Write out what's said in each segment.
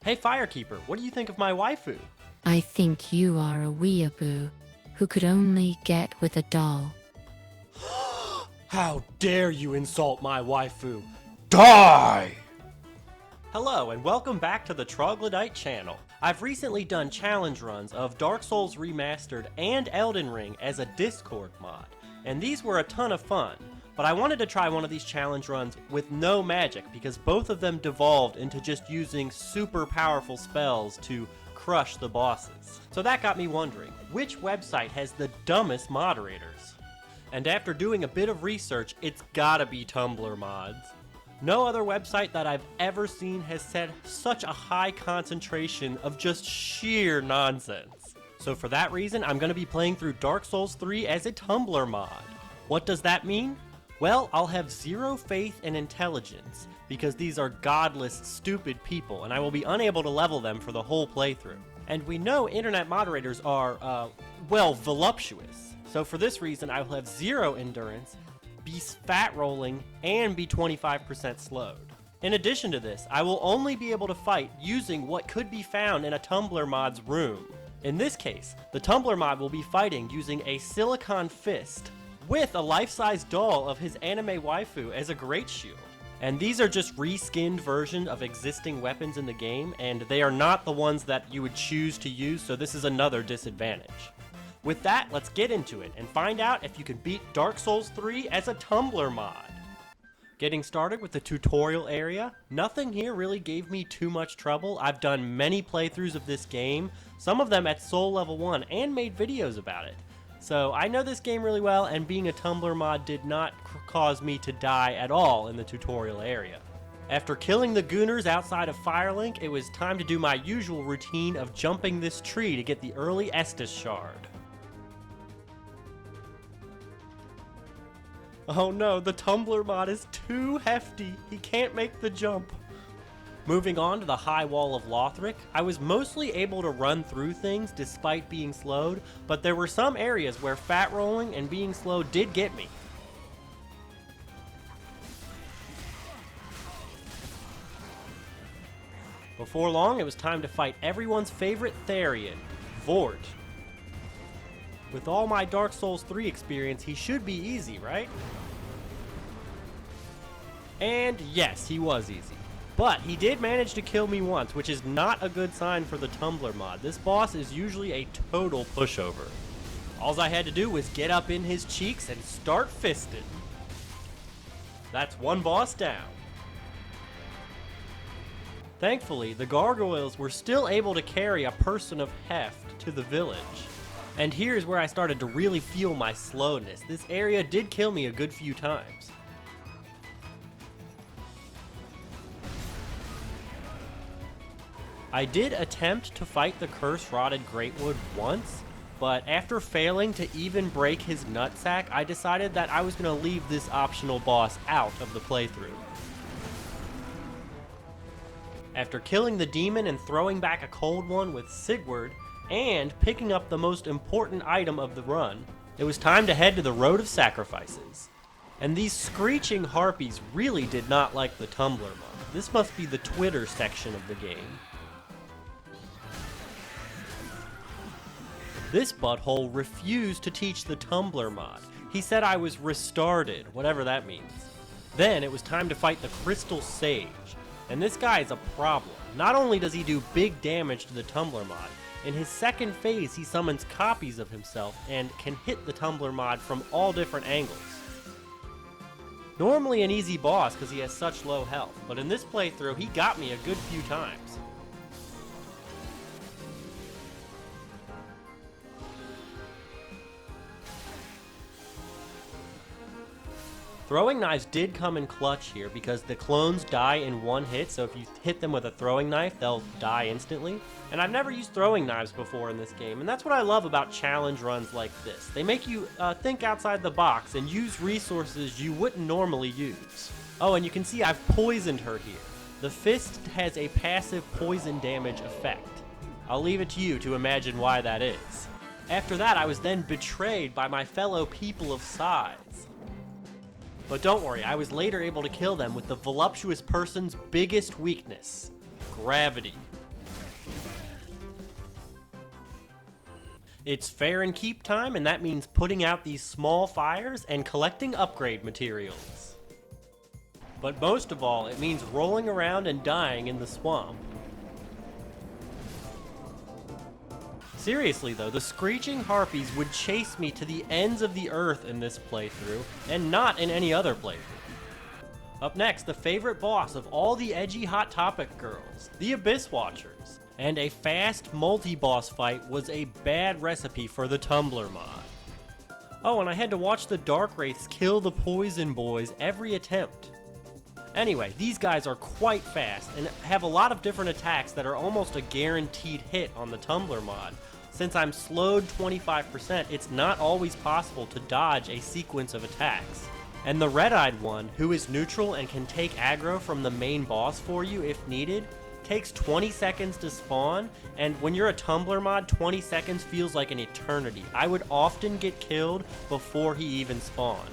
Hey Firekeeper, what do you think of my waifu? I think you are a weeaboo who could only get with a doll. How dare you insult my waifu? Die! Hello and welcome back to the Troglodyte channel. I've recently done challenge runs of Dark Souls Remastered and Elden Ring as a Discord mod, and these were a ton of fun. But I wanted to try one of these challenge runs with no magic because both of them devolved into just using super powerful spells to crush the bosses. So that got me wondering, which website has the dumbest moderators? And after doing a bit of research, it's gotta be Tumblr mods. No other website that I've ever seen has set such a high concentration of just sheer nonsense. So for that reason, I'm gonna be playing through Dark Souls 3 as a Tumblr mod. What does that mean? Well, I'll have zero faith and intelligence, because these are godless, stupid people, and I will be unable to level them for the whole playthrough. And we know internet moderators are, well, voluptuous. So for this reason, I will have zero endurance, be fat rolling, and be 25% slowed. In addition to this, I will only be able to fight using what could be found in a Tumblr mod's room. In this case, the Tumblr mod will be fighting using a silicon fist, with a life-size doll of his anime waifu as a greatshield. And these are just reskinned versions of existing weapons in the game, and they are not the ones that you would choose to use, so this is another disadvantage. With that, let's get into it and find out if you can beat Dark Souls 3 as a Tumblr mod. Getting started with the tutorial area, nothing here really gave me too much trouble. I've done many playthroughs of this game, some of them at Soul Level 1, and made videos about it. So I know this game really well, and being a Tumblr mod did not cause me to die at all in the tutorial area. After killing the gooners outside of Firelink, it was time to do my usual routine of jumping this tree to get the early Estus shard. Oh no, the Tumblr mod is too hefty. He can't make the jump. Moving on to the high wall of Lothric, I was mostly able to run through things despite being slowed, but there were some areas where fat rolling and being slowed did get me. Before long, it was time to fight everyone's favorite Therian, Vordt. With all my Dark Souls 3 experience, he should be easy, right? And yes, he was easy. But he did manage to kill me once, which is not a good sign for the Tumblr mod. This boss is usually a total pushover. All I had to do was get up in his cheeks and start fisting. That's one boss down. Thankfully, the gargoyles were still able to carry a person of heft to the village. And here's where I started to really feel my slowness. This area did kill me a good few times. I did attempt to fight the curse-rotted Greatwood once, but after failing to even break his nutsack, I decided that I was going to leave this optional boss out of the playthrough. After killing the demon and throwing back a cold one with Sigurd, and picking up the most important item of the run, it was time to head to the Road of Sacrifices. And these screeching harpies really did not like the Tumblr mod. This must be the Twitter section of the game. This butthole refused to teach the Tumblr mod. He said I was restarted, whatever that means. Then it was time to fight the Crystal Sage. And this guy is a problem. Not only does he do big damage to the Tumblr mod, in his second phase he summons copies of himself and can hit the Tumblr mod from all different angles. Normally an easy boss because he has such low health, but in this playthrough he got me a good few times. Throwing knives did come in clutch here because the clones die in one hit, so if you hit them with a throwing knife, they'll die instantly. And I've never used throwing knives before in this game, and that's what I love about challenge runs like this. They make you think outside the box and use resources you wouldn't normally use. Oh, and you can see I've poisoned her here. The fist has a passive poison damage effect. I'll leave it to you to imagine why that is. After that, I was then betrayed by my fellow people of size. But don't worry, I was later able to kill them with the voluptuous person's biggest weakness, gravity. It's fair and keep time, and that means putting out these small fires and collecting upgrade materials. But most of all, it means rolling around and dying in the swamp. Seriously though, the screeching harpies would chase me to the ends of the earth in this playthrough, and not in any other playthrough. Up next, the favorite boss of all the edgy Hot Topic girls, the Abyss Watchers. And a fast multi-boss fight was a bad recipe for the Tumblr mod. Oh, and I had to watch the Dark Wraiths kill the Poison Boys every attempt. Anyway, these guys are quite fast and have a lot of different attacks that are almost a guaranteed hit on the Tumblr mod. Since I'm slowed 25%, it's not always possible to dodge a sequence of attacks. And the red-eyed one, who is neutral and can take aggro from the main boss for you if needed, takes 20 seconds to spawn, and when you're a Tumblr mod, 20 seconds feels like an eternity. I would often get killed before he even spawned.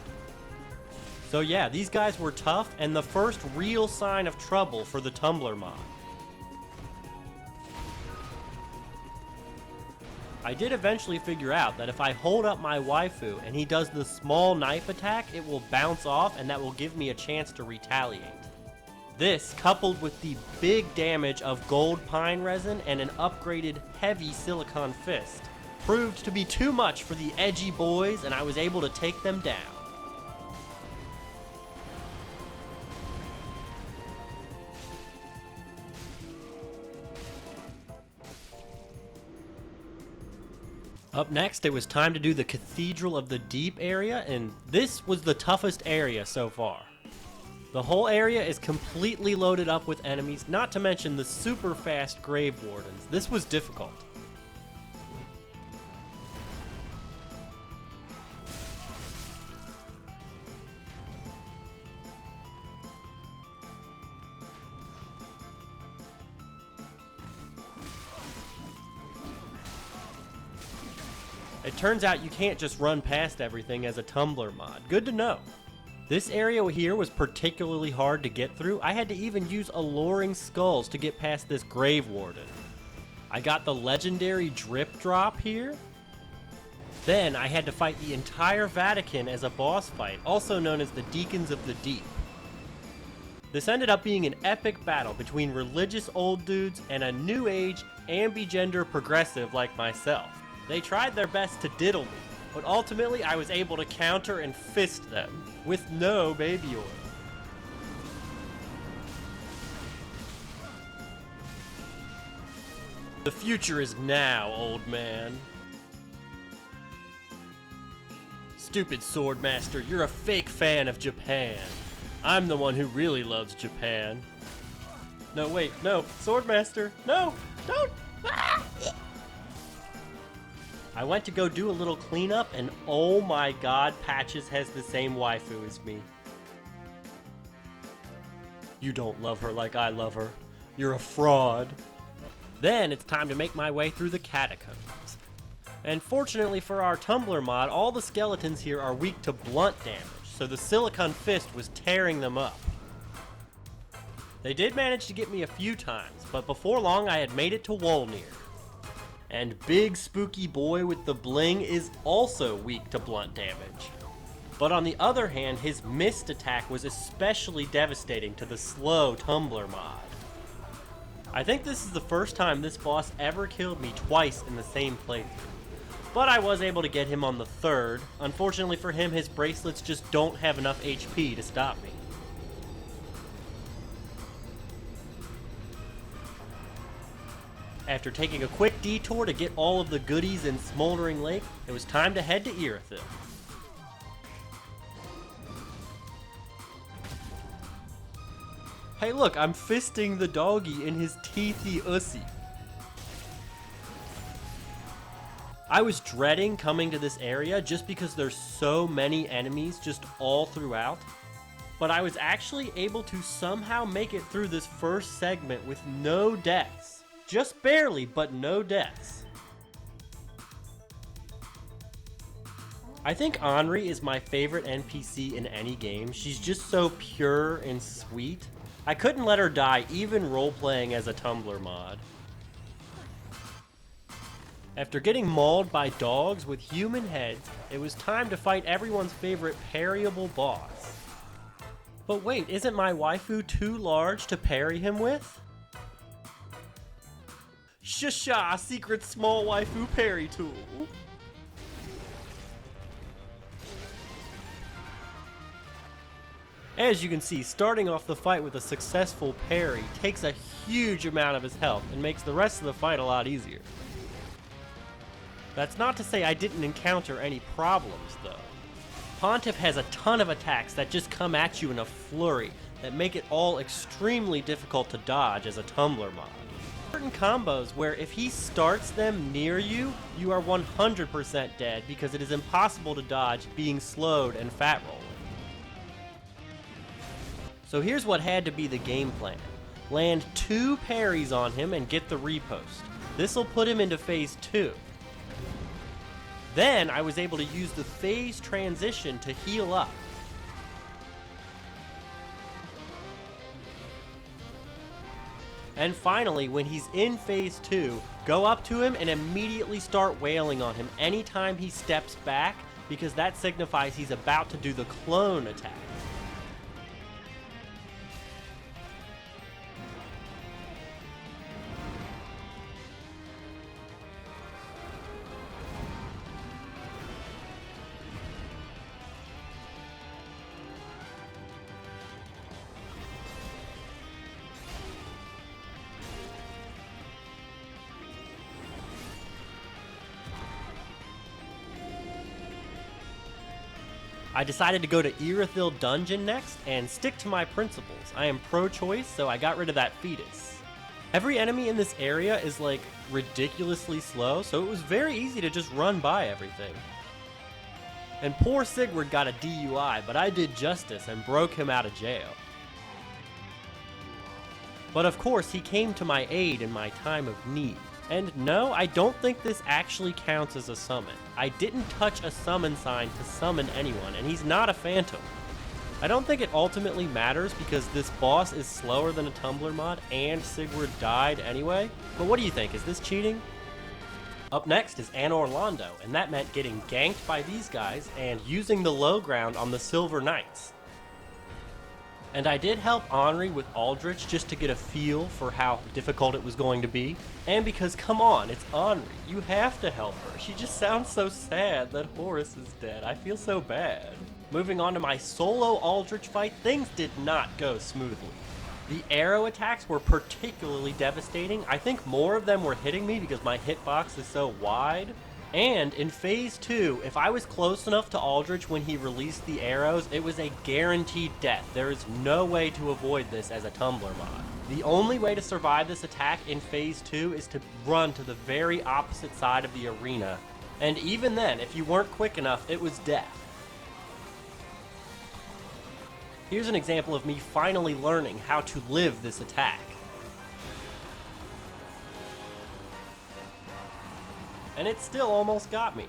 So yeah, these guys were tough, and the first real sign of trouble for the Tumblr mod. I did eventually figure out that if I hold up my waifu and he does the small knife attack, it will bounce off and that will give me a chance to retaliate. This, coupled with the big damage of gold pine resin and an upgraded heavy silicon fist, proved to be too much for the edgy boys, and I was able to take them down. Up next, it was time to do the Cathedral of the Deep area, and this was the toughest area so far. The whole area is completely loaded up with enemies, not to mention the super fast Grave Wardens. This was difficult. It turns out you can't just run past everything as a Tumblr mod. Good to know. This area here was particularly hard to get through. I had to even use alluring skulls to get past this Grave Warden. I got the legendary drip drop here. Then I had to fight the entire Vatican as a boss fight, also known as the Deacons of the Deep. This ended up being an epic battle between religious old dudes and a new age, ambigender progressive like myself. They tried their best to diddle me, but ultimately I was able to counter and fist them, with no baby oil. The future is now, old man. Stupid Swordmaster, you're a fake fan of Japan. I'm the one who really loves Japan. No, wait, no, Swordmaster, no, don't! Ah! I went to go do a little cleanup, and oh my god, Patches has the same waifu as me. You don't love her like I love her. You're a fraud. Then it's time to make my way through the Catacombs. And fortunately for our Tumblr mod, all the skeletons here are weak to blunt damage, so the Silicon Fist was tearing them up. They did manage to get me a few times, but before long I had made it to Wolnir. And Big Spooky Boy with the bling is also weak to blunt damage. But on the other hand, his mist attack was especially devastating to the slow Tumblr mod. I think this is the first time this boss ever killed me twice in the same playthrough. But I was able to get him on the third. Unfortunately for him, his bracelets just don't have enough HP to stop me. After taking a quick detour to get all of the goodies in Smoldering Lake, it was time to head to Irythill. Hey look, I'm fisting the doggy in his teethy ussy. I was dreading coming to this area just because there's so many enemies just all throughout, but I was actually able to somehow make it through this first segment with no deaths. Just barely, but no deaths. I think Anri is my favorite NPC in any game. She's just so pure and sweet. I couldn't let her die even role-playing as a Tumblr mod. After getting mauled by dogs with human heads, it was time to fight everyone's favorite parryable boss. But wait, isn't my waifu too large to parry him with? Shasha, secret small waifu parry tool. As you can see, starting off the fight with a successful parry takes a huge amount of his health and makes the rest of the fight a lot easier. That's not to say I didn't encounter any problems, though. Pontiff has a ton of attacks that just come at you in a flurry that make it all extremely difficult to dodge as a Tumblr mod. Certain combos where if he starts them near you, you are 100% dead because it is impossible to dodge being slowed and fat rolling. So here's what had to be the game plan. Land 2 parries on him and get the repost. This'll put him into phase 2. Then I was able to use the phase transition to heal up. And finally, when he's in phase 2, go up to him and immediately start wailing on him anytime he steps back, because that signifies he's about to do the clone attack. I decided to go to Irythill Dungeon next and stick to my principles. I am pro-choice, so I got rid of that fetus. Every enemy in this area is like ridiculously slow, so it was very easy to just run by everything. And poor Sigurd got a DUI, but I did justice and broke him out of jail. But of course, he came to my aid in my time of need. And no, I don't think this actually counts as a summon. I didn't touch a summon sign to summon anyone, and he's not a phantom. I don't think it ultimately matters because this boss is slower than a Tumblr mod, and Sigurd died anyway. But what do you think? Is this cheating? Up next is Anor Londo, and that meant getting ganked by these guys and using the low ground on the Silver Knights. And I did help Henri with Aldrich just to get a feel for how difficult it was going to be. And because, come on, it's Henri. You have to help her. She just sounds so sad that Horus is dead. I feel so bad. Moving on to my solo Aldrich fight, things did not go smoothly. The arrow attacks were particularly devastating. I think more of them were hitting me because my hitbox is so wide. And in phase 2, if I was close enough to Aldrich when he released the arrows, it was a guaranteed death. There is no way to avoid this as a Tumblr mod. The only way to survive this attack in phase 2 is to run to the very opposite side of the arena. And even then, if you weren't quick enough, it was death. Here's an example of me finally learning how to live this attack. And it still almost got me.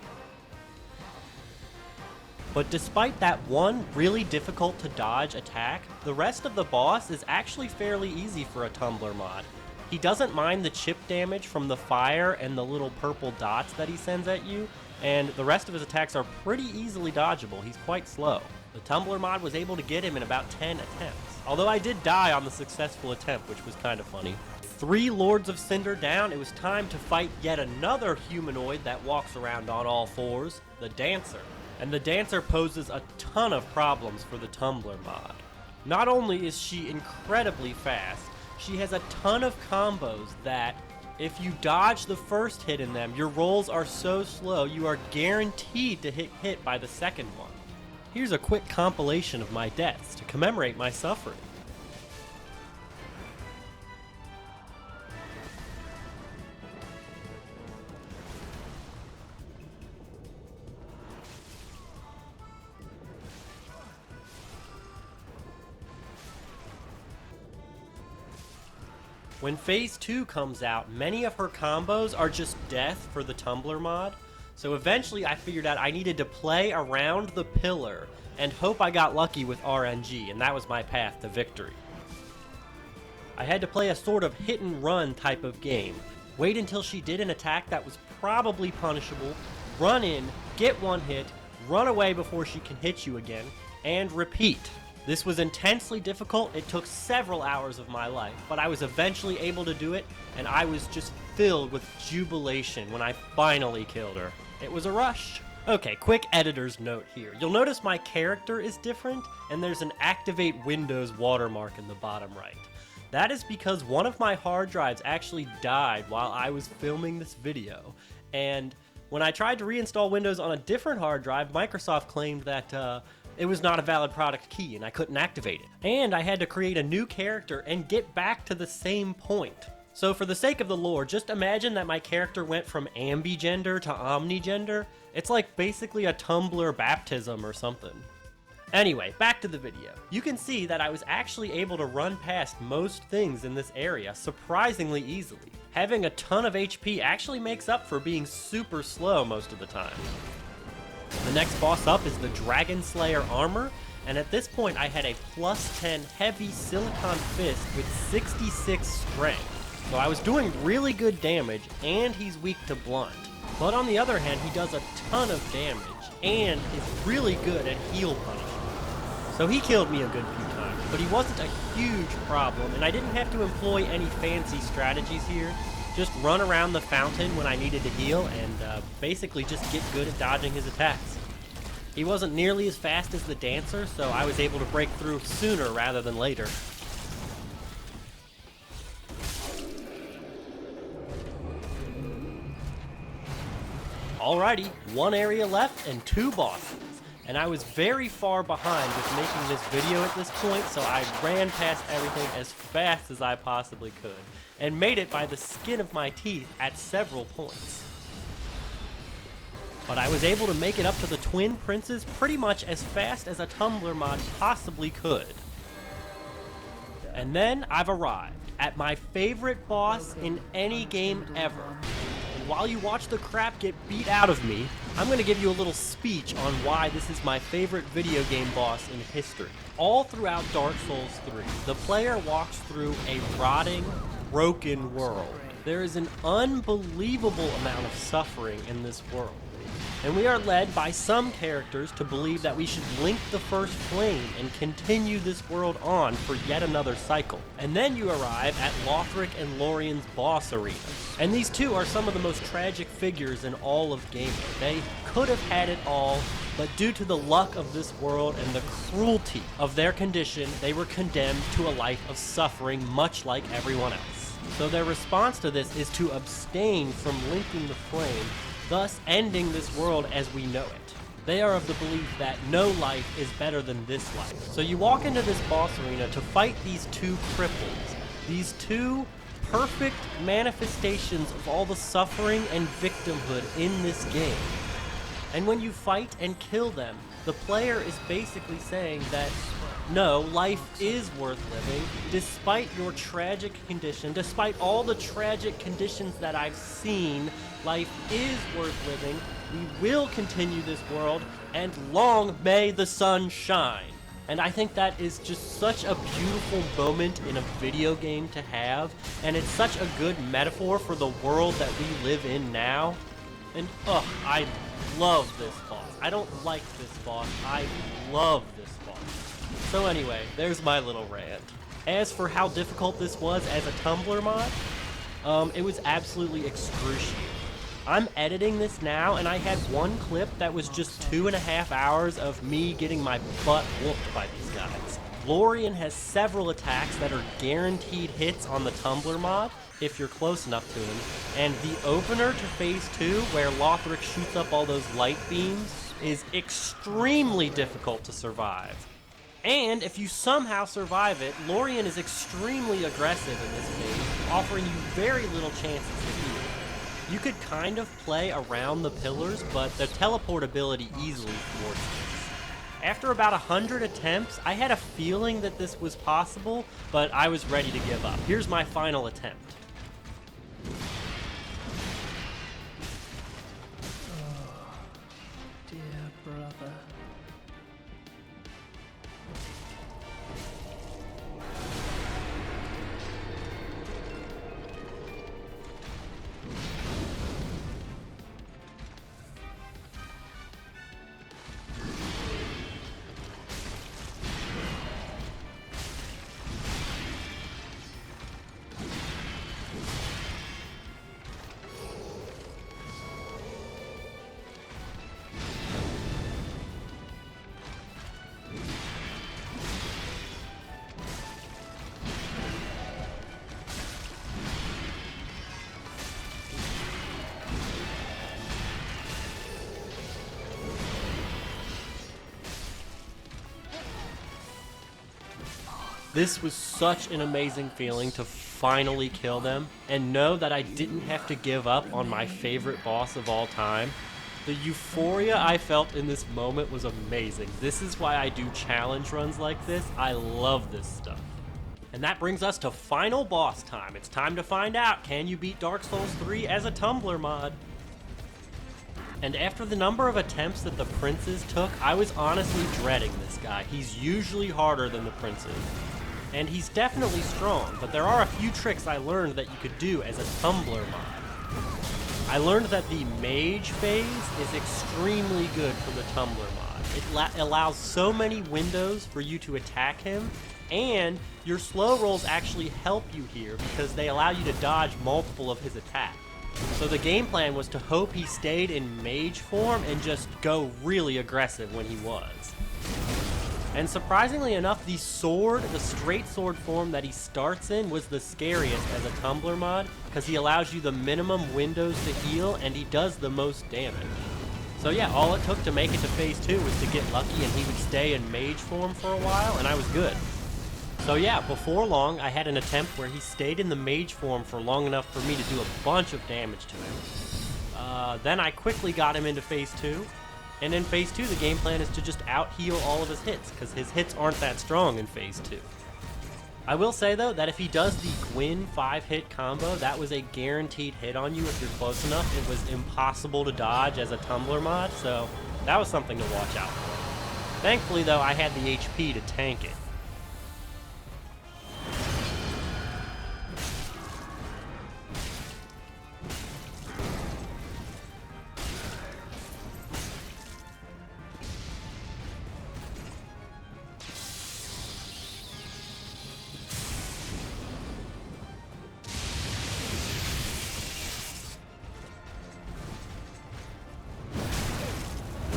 But despite that one really difficult to dodge attack, the rest of the boss is actually fairly easy for a Tumblr mod. He doesn't mind the chip damage from the fire and the little purple dots that he sends at you, and the rest of his attacks are pretty easily dodgeable. He's quite slow. The Tumblr mod was able to get him in about 10 attempts, although I did die on the successful attempt, which was kind of funny. 3 Lords of Cinder down, it was time to fight yet another humanoid that walks around on all fours, the Dancer. And the Dancer poses a ton of problems for the Tumblr mod. Not only is she incredibly fast, she has a ton of combos that, if you dodge the first hit in them, your rolls are so slow you are guaranteed to get hit by the second one. Here's a quick compilation of my deaths to commemorate my suffering. When phase 2 comes out, many of her combos are just death for the Tumblr mod, so eventually I figured out I needed to play around the pillar and hope I got lucky with RNG, and that was my path to victory. I had to play a sort of hit and run type of game. Wait until she did an attack that was probably punishable, run in, get one hit, run away before she can hit you again, and repeat. This was intensely difficult. It took several hours of my life, but I was eventually able to do it, and I was just filled with jubilation when I finally killed her. It was a rush. Okay, quick editor's note here. You'll notice my character is different, and there's an Activate Windows watermark in the bottom right. That is because one of my hard drives actually died while I was filming this video, and when I tried to reinstall Windows on a different hard drive, Microsoft claimed that it was not a valid product key and I couldn't activate it. And I had to create a new character and get back to the same point. So for the sake of the lore, just imagine that my character went from ambigender to omnigender. It's like basically a Tumblr baptism or something. Anyway, back to the video. You can see that I was actually able to run past most things in this area surprisingly easily. Having a ton of HP actually makes up for being super slow most of the time. The next boss up is the Dragon Slayer armor, and at this point I had a plus 10 heavy silicon fist with 66 strength. So I was doing really good damage, and he's weak to blunt. But on the other hand, he does a ton of damage, and is really good at heal punishment. So he killed me a good few times, but he wasn't a huge problem, and I didn't have to employ any fancy strategies here. Just run around the fountain when I needed to heal, and basically just get good at dodging his attacks. He wasn't nearly as fast as the dancer, so I was able to break through sooner rather than later. Alrighty, one area left and 2 bosses. And I was very far behind with making this video at this point, so I ran past everything as fast as I possibly could, and made it by the skin of my teeth at several points. But I was able to make it up to the Twin Princes pretty much as fast as a Tumblr mod possibly could. And then I've arrived at my favorite boss in any game ever. And while you watch the crap get beat out of me, I'm going to give you a little speech on why this is my favorite video game boss in history. All throughout Dark Souls 3, the player walks through a rotting, broken world. There is an unbelievable amount of suffering in this world. And we are led by some characters to believe that we should link the first flame and continue this world on for yet another cycle. And then you arrive at Lothric and Lorien's boss arena. And these two are some of the most tragic figures in all of gaming. They could have had it all, but due to the luck of this world and the cruelty of their condition, they were condemned to a life of suffering much like everyone else. So their response to this is to abstain from linking the flame, thus ending this world as we know it. They are of the belief that no life is better than this life. So you walk into this boss arena to fight these two cripples, these two perfect manifestations of all the suffering and victimhood in this game. And when you fight and kill them, the player is basically saying that no, life is worth living, despite your tragic condition, despite all the tragic conditions that I've seen, life is worth living, we will continue this world, and long may the sun shine. And I think that is just such a beautiful moment in a video game to have, and it's such a good metaphor for the world that we live in now. And I love this boss. I don't like this boss, I love this boss. So anyway, there's my little rant. As for how difficult this was as a Tumblr mod, it was absolutely excruciating. I'm editing this now, and I had one clip that was just 2.5 hours of me getting my butt whooped by these guys. Lorien has several attacks that are guaranteed hits on the Tumblr mod, if you're close enough to him, and the opener to Phase 2, where Lothric shoots up all those light beams, is extremely difficult to survive. And if you somehow survive it, Lorien is extremely aggressive in this phase, offering you very little chances to heal. You could kind of play around the pillars, but the teleportability easily thwarts this. After about 100 attempts, I had a feeling that this was possible, but I was ready to give up. Here's my final attempt. Oh, dear brother. This was such an amazing feeling to finally kill them and know that I didn't have to give up on my favorite boss of all time. The euphoria I felt in this moment was amazing. This is why I do challenge runs like this. I love this stuff. And that brings us to final boss time. It's time to find out, can you beat Dark Souls 3 as a Tumblr mod? And after the number of attempts that the princes took, I was honestly dreading this guy. He's usually harder than the princes. And he's definitely strong, but there are a few tricks I learned that you could do as a Tumblr mod. I learned that the mage phase is extremely good for the Tumblr mod. It allows so many windows for you to attack him, and your slow rolls actually help you here because they allow you to dodge multiple of his attacks. So the game plan was to hope he stayed in mage form and just go really aggressive when he was. And surprisingly enough, the straight sword form that he starts in was the scariest as a Tumblr mod because he allows you the minimum windows to heal and he does the most damage. So yeah, all it took to make it to phase 2 was to get lucky and he would stay in mage form for a while and I was good. So yeah, before long, I had an attempt where he stayed in the mage form for long enough for me to do a bunch of damage to him. Then I quickly got him into phase 2, and in phase 2 the game plan is to just out-heal all of his hits, because his hits aren't that strong in phase 2. I will say though, that if he does the Gwyn 5-hit combo, that was a guaranteed hit on you if you're close enough. It was impossible to dodge as a Tumblr mod, so that was something to watch out for. Thankfully though, I had the HP to tank it.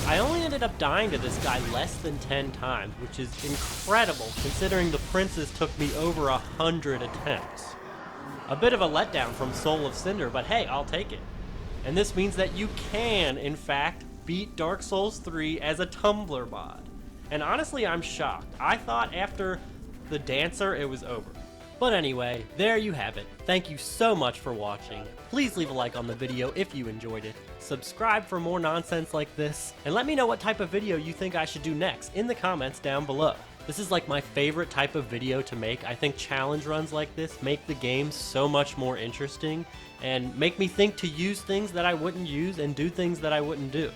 I only ended up dying to this guy less than 10 times, which is incredible considering the princes took me over 100 attempts. A bit of a letdown from Soul of Cinder, but hey, I'll take it. And this means that you can, in fact, beat Dark Souls 3 as a Tumblr mod. And honestly, I'm shocked. I thought after the dancer, it was over. But anyway, there you have it. Thank you so much for watching. Please leave a like on the video if you enjoyed it. Subscribe for more nonsense like this, and let me know what type of video you think I should do next in the comments down below. This is like my favorite type of video to make. I think challenge runs like this make the game so much more interesting and make me think to use things that I wouldn't use and do things that I wouldn't do.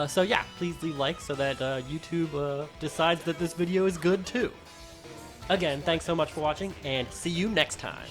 So yeah, please leave likes so that YouTube decides that this video is good too. Again, thanks so much for watching, and see you next time.